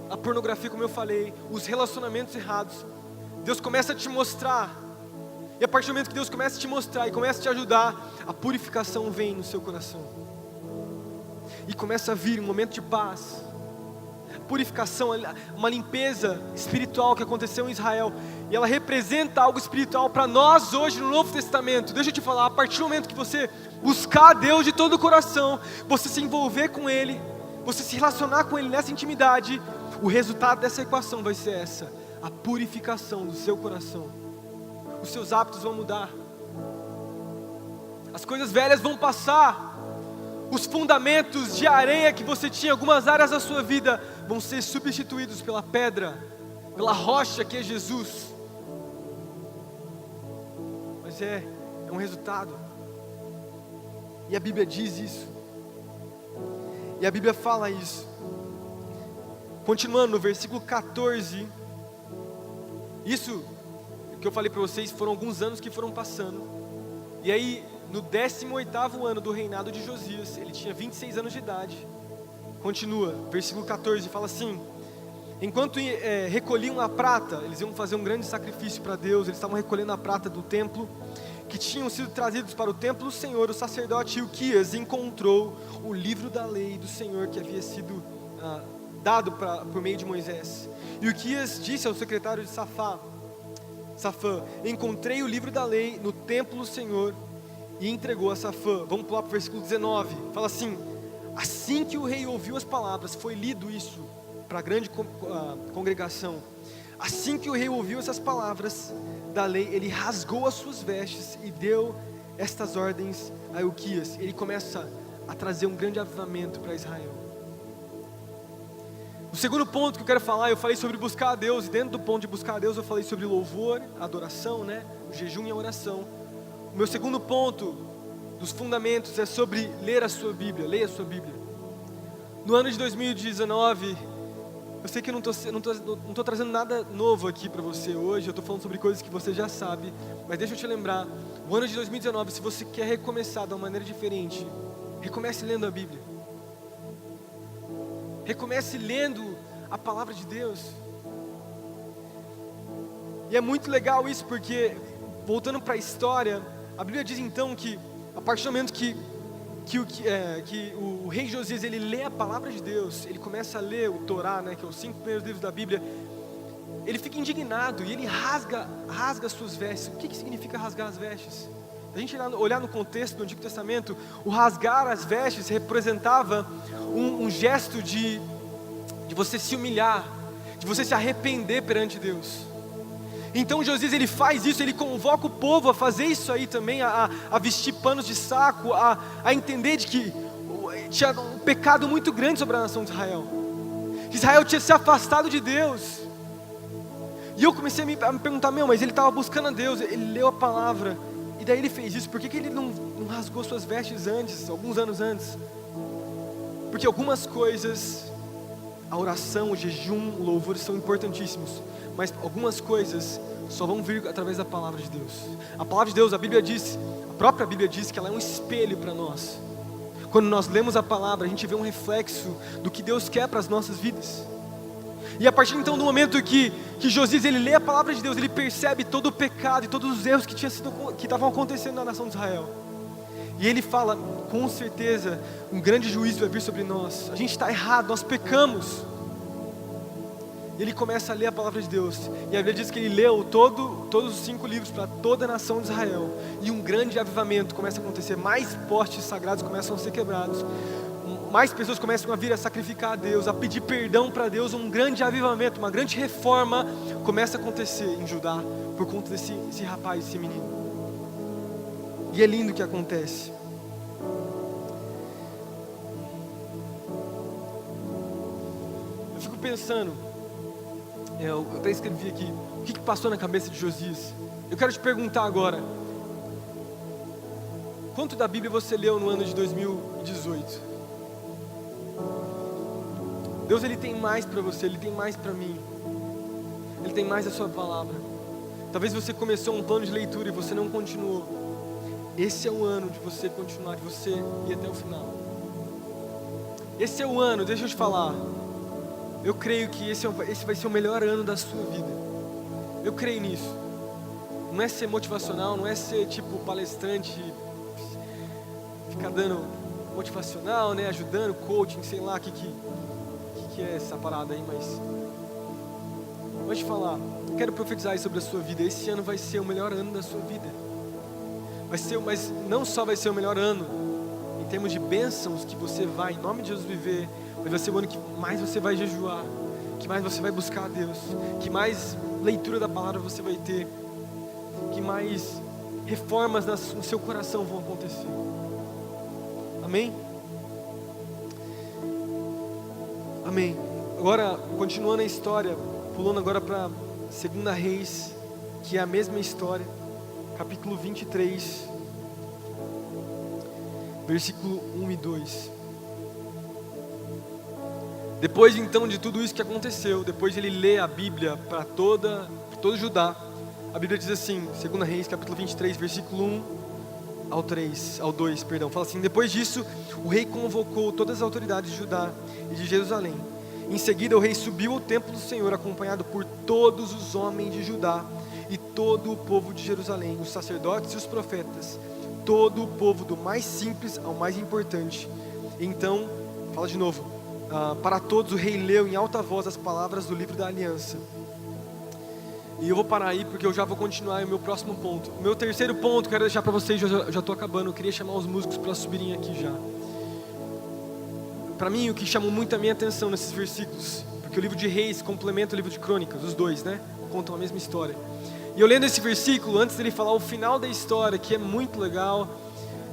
a pornografia, como eu falei, os relacionamentos errados, Deus começa a te mostrar. E a partir do momento que Deus começa a te mostrar e começa a te ajudar, a purificação vem no seu coração. E começa a vir um momento de paz. Purificação, uma limpeza espiritual que aconteceu em Israel. E ela representa algo espiritual para nós hoje no Novo Testamento. Deixa eu te falar, a partir do momento que você buscar a Deus de todo o coração, você se envolver com Ele, você se relacionar com Ele nessa intimidade, o resultado dessa equação vai ser essa: a purificação do seu coração. Os seus hábitos vão mudar, as coisas velhas vão passar, os fundamentos de areia que você tinha em algumas áreas da sua vida vão ser substituídos pela pedra, pela rocha que é Jesus. Mas é um resultado, e a Bíblia diz isso, e a Bíblia fala isso. Continuando no versículo 14, isso que eu falei para vocês, foram alguns anos que foram passando, e aí no 18º ano do reinado de Josias, ele tinha 26 anos de idade. Continua, versículo 14, fala assim: enquanto recolhiam a prata, eles iam fazer um grande sacrifício para Deus, eles estavam recolhendo a prata do templo, que tinham sido trazidos para o templo do Senhor, o sacerdote Hilquias encontrou o livro da lei do Senhor que havia sido dado por meio de Moisés. Hilquias disse ao secretário de Safã: encontrei o livro da lei no templo do Senhor, e entregou a Safã. Vamos pular para o versículo 19, fala assim: assim que o rei ouviu as palavras, foi lido isso para a grande congregação, assim que o rei ouviu essas palavras da lei, ele rasgou as suas vestes e deu estas ordens a Hilquias. Ele começa a trazer um grande avivamento para Israel. O segundo ponto que eu quero falar, eu falei sobre buscar a Deus, e dentro do ponto de buscar a Deus eu falei sobre louvor, adoração, né? O jejum e a oração. O meu segundo ponto dos fundamentos é sobre ler a sua Bíblia, leia a sua Bíblia. No ano de 2019, Eu sei que eu não tô trazendo nada novo aqui para você hoje, eu estou falando sobre coisas que você já sabe, mas deixa eu te lembrar, o ano de 2019, se você quer recomeçar de uma maneira diferente, recomece lendo a Bíblia. Recomece lendo a palavra de Deus. E é muito legal isso, porque, voltando para a história, a Bíblia diz então que, a partir do momento que o rei Josias, ele lê a palavra de Deus, ele começa a ler o Torá, né, que é os 5 primeiros livros da Bíblia, ele fica indignado e ele rasga as suas vestes. O que significa rasgar as vestes? A gente olhar no contexto do Antigo Testamento, o rasgar as vestes representava um gesto de você se humilhar, de você se arrepender perante Deus. Então Josias, ele faz isso, ele convoca o povo a fazer isso aí também, a vestir panos de saco, a entender de que tinha um pecado muito grande sobre a nação de Israel. Israel tinha se afastado de Deus. E eu comecei a me perguntar, mas ele estava buscando a Deus, ele leu a palavra, e daí ele fez isso. Por que ele não rasgou suas vestes antes, alguns anos antes? Porque algumas coisas, a oração, o jejum, o louvor são importantíssimos, mas algumas coisas só vão vir através da palavra de Deus. A palavra de Deus, a própria Bíblia diz que ela é um espelho para nós. Quando nós lemos a palavra, a gente vê um reflexo do que Deus quer para as nossas vidas. E a partir então do momento que Josias, ele lê a palavra de Deus, ele percebe todo o pecado e todos os erros que estavam acontecendo na nação de Israel. E ele fala, com certeza, um grande juízo vai vir sobre nós. A gente está errado, nós pecamos. E ele começa a ler a palavra de Deus. E a Bíblia diz que ele leu todos os 5 livros para toda a nação de Israel. E um grande avivamento começa a acontecer. Mais postes sagrados começam a ser quebrados. Mais pessoas começam a vir a sacrificar a Deus, a pedir perdão para Deus. Um grande avivamento, uma grande reforma começa a acontecer em Judá, por conta desse rapaz, desse menino. E é lindo o que acontece. Eu fico pensando, eu até escrevi aqui, o que passou na cabeça de Josias? Eu quero te perguntar agora, quanto da Bíblia você leu no ano de 2018? Deus, ele tem mais para você, ele tem mais para mim. Ele tem mais a sua palavra. Talvez você começou um plano de leitura e você não continuou. Esse é o ano de você continuar, de você ir até o final. Esse é o ano, deixa eu te falar. Eu creio que esse vai ser o melhor ano da sua vida. Eu creio nisso. Não é ser motivacional, não é ser tipo palestrante, ficar dando motivacional, né, ajudando, coaching, sei lá o que é essa parada aí, mas vou te falar, eu quero profetizar aí sobre a sua vida. Esse ano vai ser o melhor ano da sua vida. Mas não só vai ser o melhor ano em termos de bênçãos que você vai, em nome de Jesus, viver, mas vai ser o ano que mais você vai jejuar, que mais você vai buscar a Deus, que mais leitura da palavra você vai ter, que mais reformas no seu coração vão acontecer. Amém? Amém. Agora, continuando a história, pulando agora para 2 Reis, que é a mesma história, capítulo 23, versículo 1 e 2. Depois então de tudo isso que aconteceu, depois de ele ler a Bíblia para todo Judá, a Bíblia diz assim, 2 Reis, capítulo 23, versículo 1 ao 2, fala assim: depois disso, o rei convocou todas as autoridades de Judá e de Jerusalém. Em seguida, o rei subiu ao templo do Senhor, acompanhado por todos os homens de Judá e todo o povo de Jerusalém, os sacerdotes e os profetas, todo o povo, do mais simples ao mais importante. Então, fala de novo, para todos o rei leu em alta voz as palavras do livro da aliança. E eu vou parar aí porque eu já vou continuar o meu próximo ponto. O meu terceiro ponto, quero deixar para vocês, já estou acabando, eu queria chamar os músicos para subirem aqui já. Para mim, o que chamou muito a minha atenção nesses versículos, porque o livro de Reis complementa o livro de Crônicas, os dois, né? Contam a mesma história. E eu lendo esse versículo, antes dele falar o final da história, que é muito legal,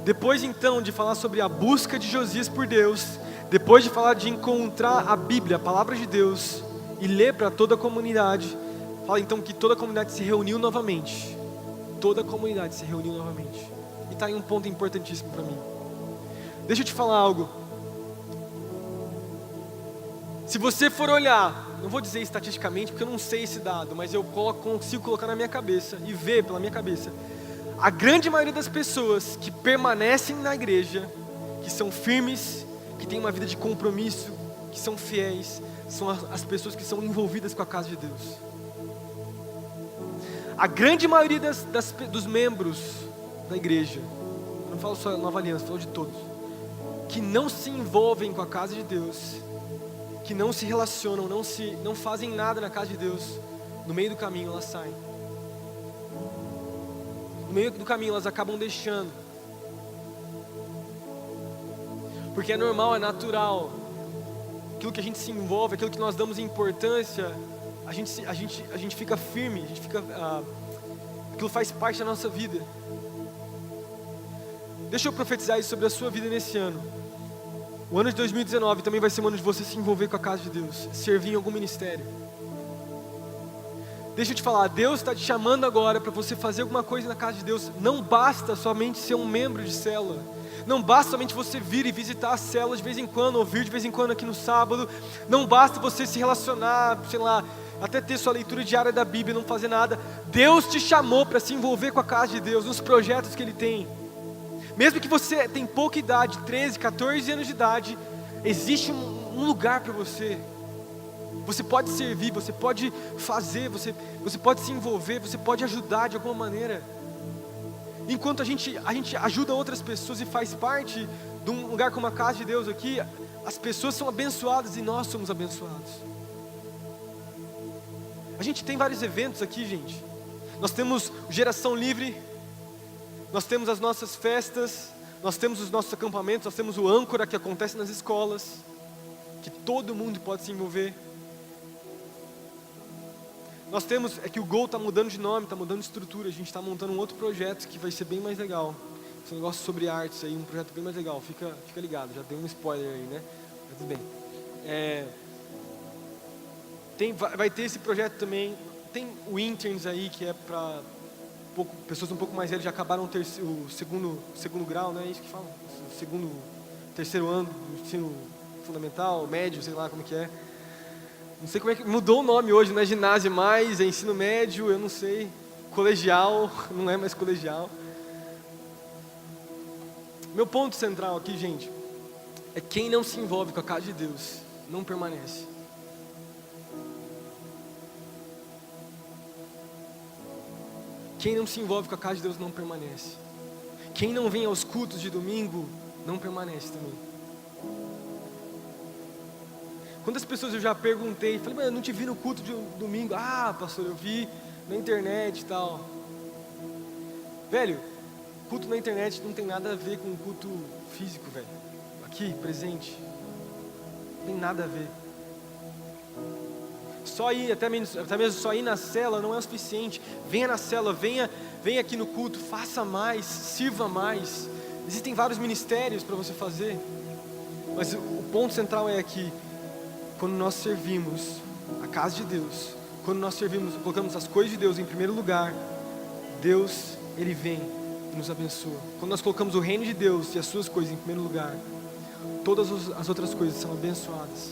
depois então de falar sobre a busca de Josias por Deus, depois de falar de encontrar a Bíblia, a palavra de Deus, e ler para toda a comunidade, fala então que toda a comunidade se reuniu novamente. Toda a comunidade se reuniu novamente. E está aí um ponto importantíssimo para mim. Deixa eu te falar algo. Se você for olhar, não vou dizer estatisticamente, porque eu não sei esse dado, mas eu consigo colocar na minha cabeça e ver pela minha cabeça. A grande maioria das pessoas que permanecem na igreja, que são firmes, que têm uma vida de compromisso, que são fiéis, são as pessoas que são envolvidas com a casa de Deus. A grande maioria dos membros da igreja, não falo só da Nova Aliança, falo de todos, que não se envolvem com a casa de Deus, que não se relacionam, não fazem nada na casa de Deus, no meio do caminho elas saem. No meio do caminho elas acabam deixando. Porque é normal, é natural. Aquilo que a gente se envolve, aquilo que nós damos importância, a gente fica firme, aquilo faz parte da nossa vida. Deixa eu profetizar isso sobre a sua vida nesse ano. O ano de 2019 também vai ser um ano de você se envolver com a casa de Deus, servir em algum ministério. Deixa eu te falar, Deus está te chamando agora para você fazer alguma coisa na casa de Deus. Não basta somente ser um membro de célula. Não basta somente você vir e visitar a célula de vez em quando, ou vir de vez em quando aqui no sábado. Não basta você se relacionar, sei lá, até ter sua leitura diária da Bíblia e não fazer nada. Deus te chamou para se envolver com a casa de Deus, nos projetos que Ele tem. Mesmo que você tenha pouca idade, 13, 14 anos de idade, existe um lugar para você. Você pode servir, você pode fazer, você pode se envolver, você pode ajudar de alguma maneira. Enquanto a gente ajuda outras pessoas e faz parte de um lugar como a casa de Deus aqui, as pessoas são abençoadas e nós somos abençoados. A gente tem vários eventos aqui, gente. Nós temos o Geração Livre, nós temos as nossas festas, nós temos os nossos acampamentos, nós temos o âncora que acontece nas escolas, que todo mundo pode se envolver. Nós temos, é que o Gol está mudando de nome, está mudando de estrutura, a gente está montando um outro projeto que vai ser bem mais legal. Esse negócio sobre artes aí, um projeto bem mais legal, fica ligado, já dei um spoiler aí, né? Mas tudo bem. Vai ter esse projeto também, tem o Interns aí, que é para pessoas um pouco mais velhas, já acabaram o segundo grau, né? É isso que fala? Terceiro ano do ensino fundamental, médio, sei lá como que é. Não sei como é que mudou o nome hoje, não é ginásio mais, é ensino médio, eu não sei. Colegial, não é mais colegial. Meu ponto central aqui, gente, é quem não se envolve com a casa de Deus, não permanece. Quem não se envolve com a casa de Deus não permanece. Quem não vem aos cultos de domingo, não permanece também. Quantas pessoas eu já perguntei, falei, mas eu não te vi no culto de domingo. Ah, pastor, eu vi na internet e tal. Velho, culto na internet não tem nada a ver com culto físico, velho. Aqui, presente. Não tem nada a ver. Só ir, até mesmo só ir na célula não é o suficiente. Venha na célula, venha aqui no culto, faça mais, sirva mais. Existem vários ministérios para você fazer. Mas o ponto central é aqui. Quando nós servimos a casa de Deus, quando nós colocamos as coisas de Deus em primeiro lugar, Deus, Ele vem e nos abençoa. Quando nós colocamos o reino de Deus e as suas coisas em primeiro lugar, todas as outras coisas são abençoadas.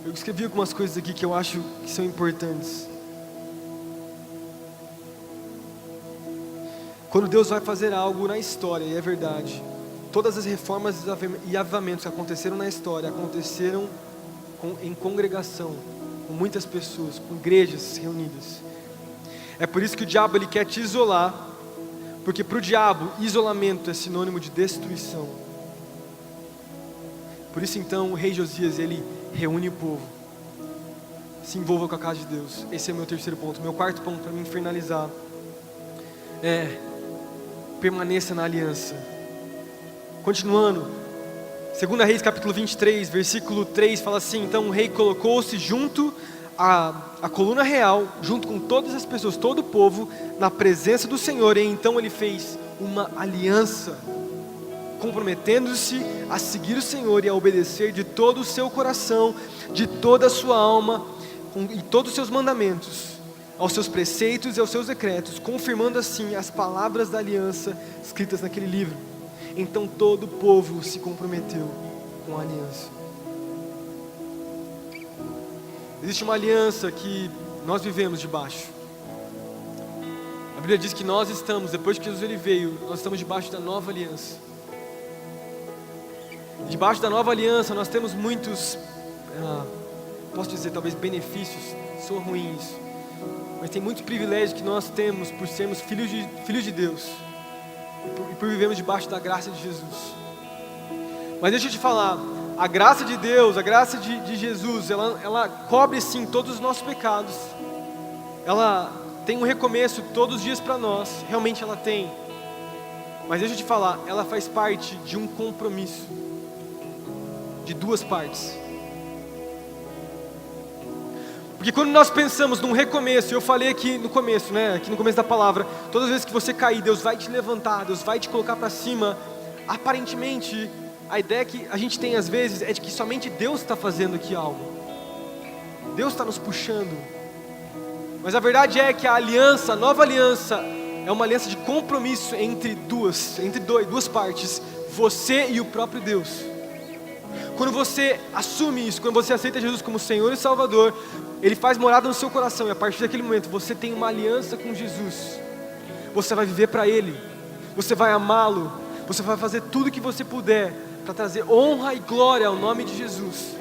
Eu escrevi algumas coisas aqui que eu acho que são importantes. Quando Deus vai fazer algo na história, e é verdade, todas as reformas e avivamentos que aconteceram na história, aconteceram em congregação, com muitas pessoas, com igrejas reunidas. É por isso que o diabo ele quer te isolar, porque para o diabo, isolamento é sinônimo de destruição. Por isso então, o rei Josias, ele reúne o povo, se envolva com a casa de Deus. Esse é o meu terceiro ponto. Meu quarto ponto para mim finalizar é: permaneça na aliança. Continuando, 2 Reis capítulo 23, versículo 3, fala assim: então o rei colocou-se junto à coluna real, junto com todas as pessoas, todo o povo, na presença do Senhor, e então ele fez uma aliança, comprometendo-se a seguir o Senhor e a obedecer de todo o seu coração, de toda a sua alma, e todos os seus mandamentos, aos seus preceitos e aos seus decretos, confirmando assim as palavras da aliança escritas naquele livro. Então todo o povo se comprometeu com a aliança. Existe uma aliança que nós vivemos debaixo. A Bíblia diz que nós estamos, depois que Jesus ele veio, nós estamos debaixo da nova aliança. Debaixo da nova aliança nós temos muitos, posso dizer talvez benefícios, são ruins, mas tem muitos privilégios que nós temos por sermos filhos de Deus e por vivermos debaixo da graça de Jesus. Mas deixa eu te falar, a graça de Deus, a graça de Jesus, ela cobre sim todos os nossos pecados. Ela tem um recomeço todos os dias para nós, realmente ela tem. Mas deixa eu te falar, ela faz parte de um compromisso, de duas partes. Porque quando nós pensamos num recomeço, eu falei aqui no começo, aqui no começo da palavra, todas as vezes que você cair, Deus vai te levantar, Deus vai te colocar para cima. Aparentemente, a ideia que a gente tem às vezes é de que somente Deus está fazendo aqui algo. Deus está nos puxando. Mas a verdade é que a aliança, a nova aliança, é uma aliança de compromisso entre duas partes, você e o próprio Deus. Quando você assume isso, quando você aceita Jesus como Senhor e Salvador, Ele faz morada no seu coração, e a partir daquele momento você tem uma aliança com Jesus. Você vai viver para Ele, você vai amá-lo, você vai fazer tudo o que você puder para trazer honra e glória ao nome de Jesus.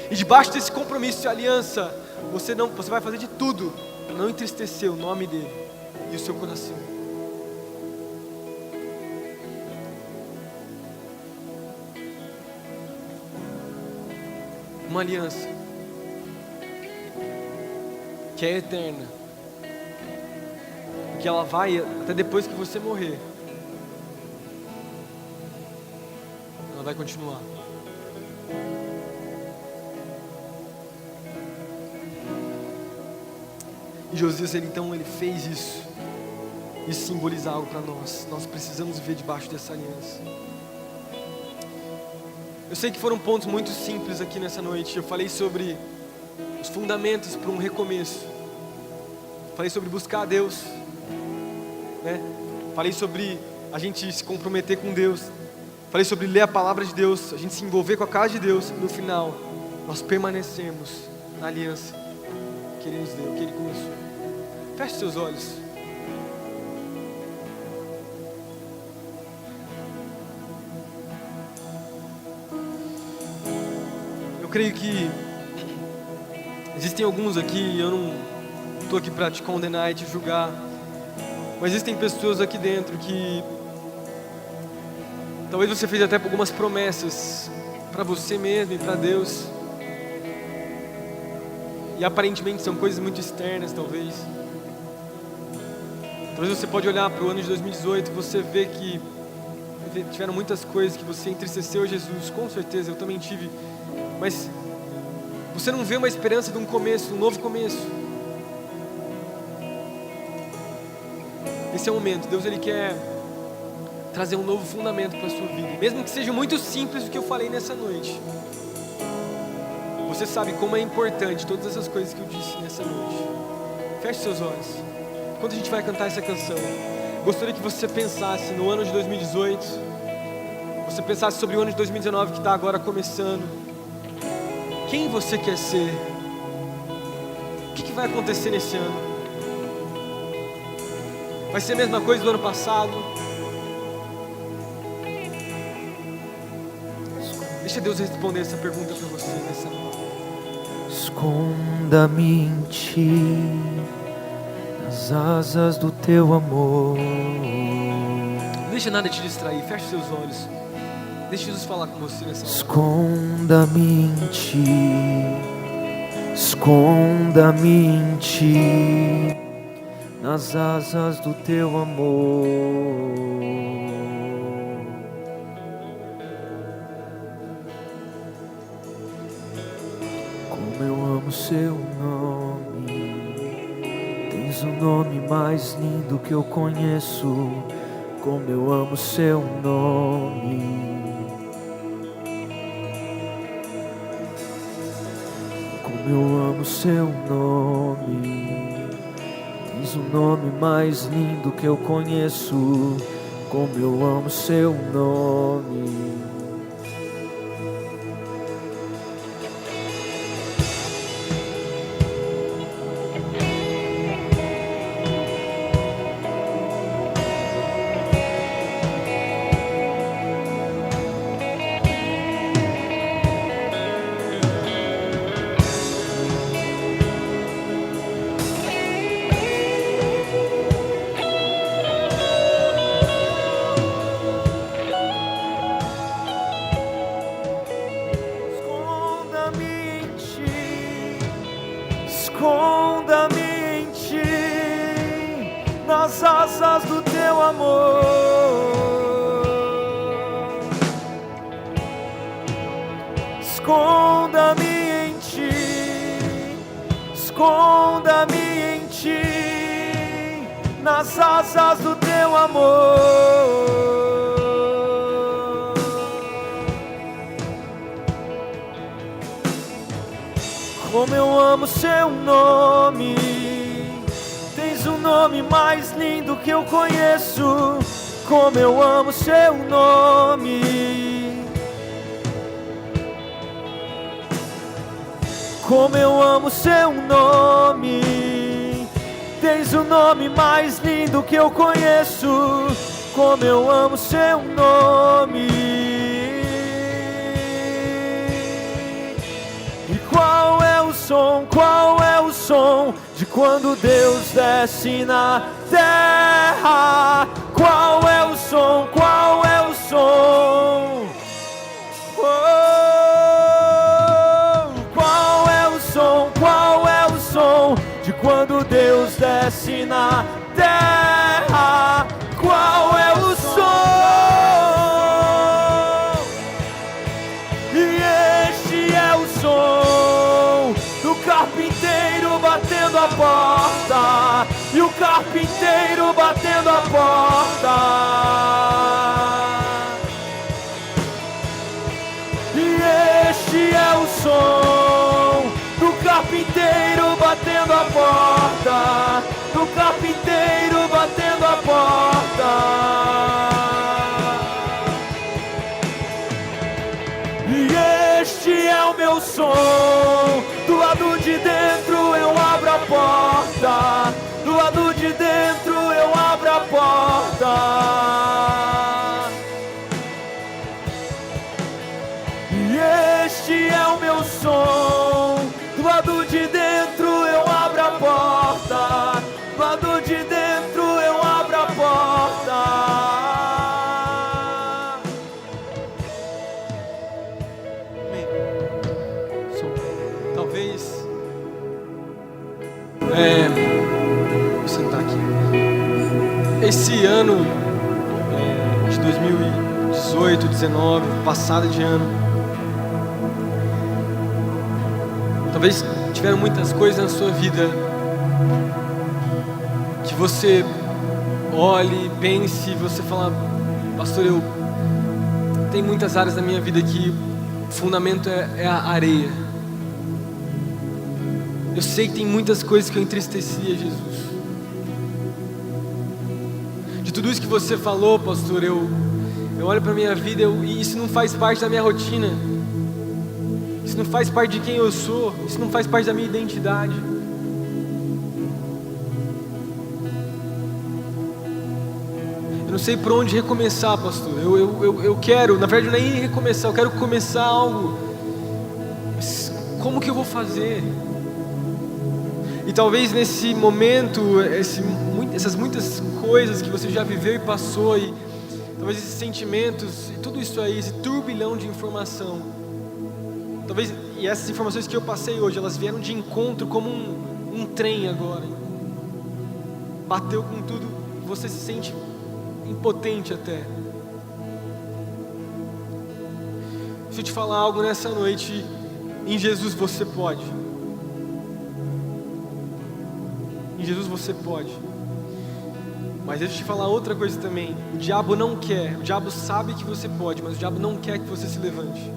E debaixo desse compromisso de aliança, você vai fazer de tudo para não entristecer o nome dEle e o seu coração. Uma aliança que é eterna, porque ela vai até depois que você morrer. Ela vai continuar. E Josias, ele fez isso. Isso simboliza algo para nós. Nós precisamos viver debaixo dessa aliança. Eu sei que foram pontos muito simples aqui nessa noite. Eu falei sobre os fundamentos para um recomeço. Falei sobre buscar a Deus, Falei sobre a gente se comprometer com Deus. Falei sobre ler a palavra de Deus, a gente se envolver com a casa de Deus. E no final, nós permanecemos na aliança que Ele nos deu, que Ele começou. Feche seus olhos. Eu creio que existem alguns aqui, eu não estou aqui para te condenar e te julgar, mas existem pessoas aqui dentro que talvez você fez até algumas promessas para você mesmo e para Deus, e aparentemente são coisas muito externas, talvez você pode olhar para o ano de 2018 e você vê que tiveram muitas coisas que você entristeceu Jesus, com certeza, eu também tive, mas você não vê uma esperança de um começo, um novo começo. Esse é o momento, Deus Ele quer trazer um novo fundamento para a sua vida, mesmo que seja muito simples o que eu falei nessa noite. Você sabe como é importante todas essas coisas que eu disse nessa noite. Feche seus olhos. Enquanto a gente vai cantar essa canção, gostaria que você pensasse no ano de 2018, você pensasse sobre o ano de 2019 que está agora começando. Quem você quer ser? O que vai acontecer nesse ano? Vai ser a mesma coisa do ano passado? Deixa Deus responder essa pergunta para você nessa noite. Esconda-me em Ti, nas asas do Teu amor. Não deixa nada te distrair, feche seus olhos. Deixa Jesus falar com você nessa hora. Esconda-me em Ti, esconda-me em Ti, nas asas do Teu amor. Como eu amo Seu nome, tens o nome mais lindo que eu conheço. Como eu amo Seu nome. Como eu amo Seu nome, tens o nome mais lindo que eu conheço. como eu amo seu nome. Esconda-me em ti, nas asas do teu amor. Esconda-me em ti, esconda-me em ti, nas asas do teu amor. Como eu amo seu nome, tens um nome mais lindo que eu conheço. Como eu amo seu nome, como eu amo seu nome, tens um nome mais lindo que eu conheço. Como eu amo seu nome. Qual é o som de quando Deus desce na terra? Qual é o som? Qual é o som? Oh, qual é o som? Qual é o som de quando Deus desce na terra? Qual é o som? E este é o som do carpinteiro batendo a porta, e o carpinteiro batendo a porta. E este é o som do carpinteiro batendo a porta, do carpinteiro batendo a porta. E este é o meu som. Do lado de dentro eu abro a porta, do lado de dentro eu abro a porta. E este é o meu som. Do lado de dentro eu abro a porta, do lado de dentro eu abro a porta. Talvez vou sentar aqui. Esse ano de 2018, 19, passado de ano, talvez tiveram muitas coisas na sua vida que você olhe, pense, você fala: pastor, eu tenho muitas áreas da minha vida que o fundamento é a areia. Eu sei que tem muitas coisas que eu entristecia, Jesus. De tudo isso que você falou, pastor, eu olho para a minha vida e isso não faz parte da minha rotina. Isso não faz parte de quem eu sou. Isso não faz parte da minha identidade. Eu não sei por onde recomeçar, pastor. Eu quero, na verdade, nem recomeçar. Eu quero começar algo. Mas como que eu vou fazer? E talvez nesse momento, essas muitas coisas que você já viveu e passou, e talvez esses sentimentos, e tudo isso aí, esse turbilhão de informação, talvez, e essas informações que eu passei hoje, elas vieram de encontro como um trem agora. Bateu com tudo, você se sente impotente até. Deixa eu te falar algo nessa noite. Em Jesus você pode. Em Jesus você pode. Mas deixa eu te falar outra coisa também. O diabo não quer, o diabo sabe que você pode, mas o diabo não quer que você se levante.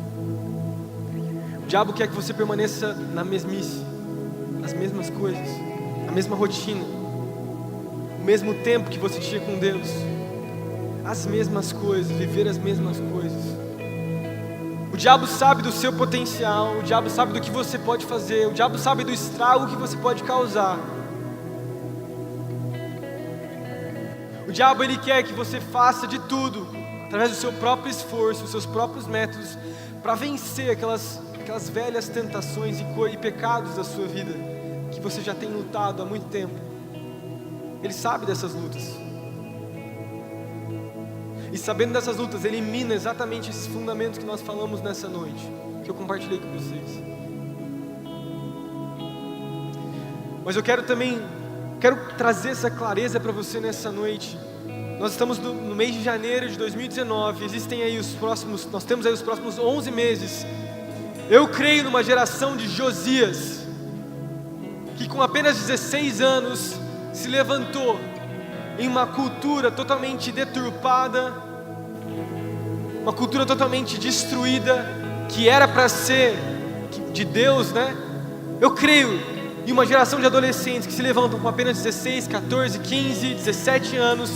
O diabo quer que você permaneça na mesmice, nas mesmas coisas, na mesma rotina, o mesmo tempo que você tinha com Deus. as mesmas coisas, viver as mesmas coisas. O diabo sabe do seu potencial, o diabo sabe do que você pode fazer, o diabo sabe do estrago que você pode causar. O diabo, ele quer que você faça de tudo, através do seu próprio esforço, os seus próprios métodos, para vencer aquelas velhas tentações e pecados da sua vida, que você já tem lutado há muito tempo. Ele sabe dessas lutas. E sabendo dessas lutas, ele mina exatamente esses fundamentos que nós falamos nessa noite, que eu compartilhei com vocês. Mas eu quero trazer essa clareza para você nessa noite. Nós estamos no mês de janeiro de 2019, nós temos aí os próximos 11 meses. Eu creio numa geração de Josias, que com apenas 16 anos se levantou em uma cultura totalmente deturpada, uma cultura totalmente destruída, que era para ser de Deus, né? Eu creio em uma geração de adolescentes que se levantam com apenas 16, 14, 15, 17 anos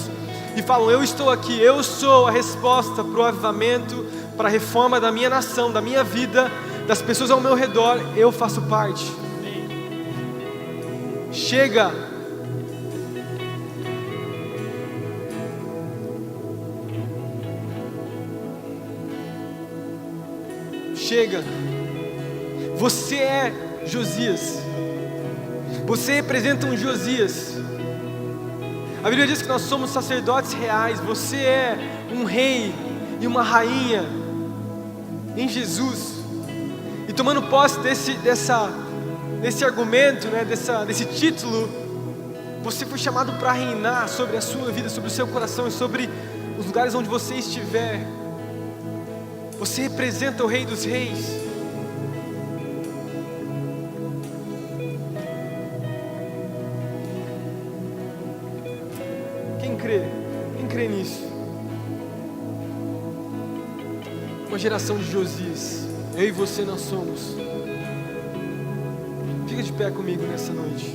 e falam: eu estou aqui, eu sou a resposta para o avivamento, para a reforma da minha nação, da minha vida, das pessoas ao meu redor, eu faço parte. Chega! Chega! Você é Josias. Você representa um Josias. A Bíblia diz que nós somos sacerdotes reais. Você é um rei e uma rainha em Jesus. E tomando posse desse argumento, né, desse título, você foi chamado para reinar sobre a sua vida, sobre o seu coração e sobre os lugares onde você estiver. Você representa o Rei dos Reis. Quem crê nisso? Uma geração de Josias. Eu e você nós somos. Fica de pé comigo nessa noite.